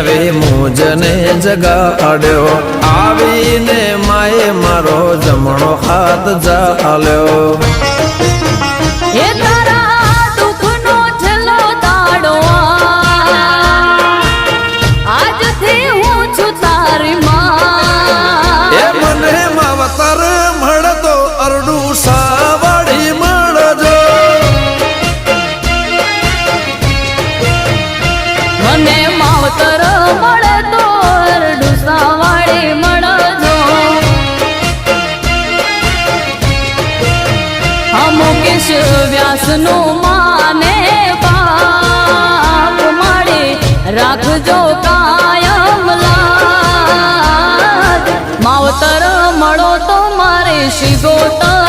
આવી મુજને જગાડ્યો આવીને માએ મારો જમણો હાથ ઝાલ્યો એ તારા દુઃખનો છેલ્લો દાડો આજથી હું છું તારી માં એ મને માવતર મળતો અરડું સાવાડી મળજો મને માવતર મળે તો અરડું સાવાડી મળજો મુકેશ વ્યાસનું માને બાપ મળે રાખજો કાયમ લાજ માવતર મળો તો મારે શિગોતર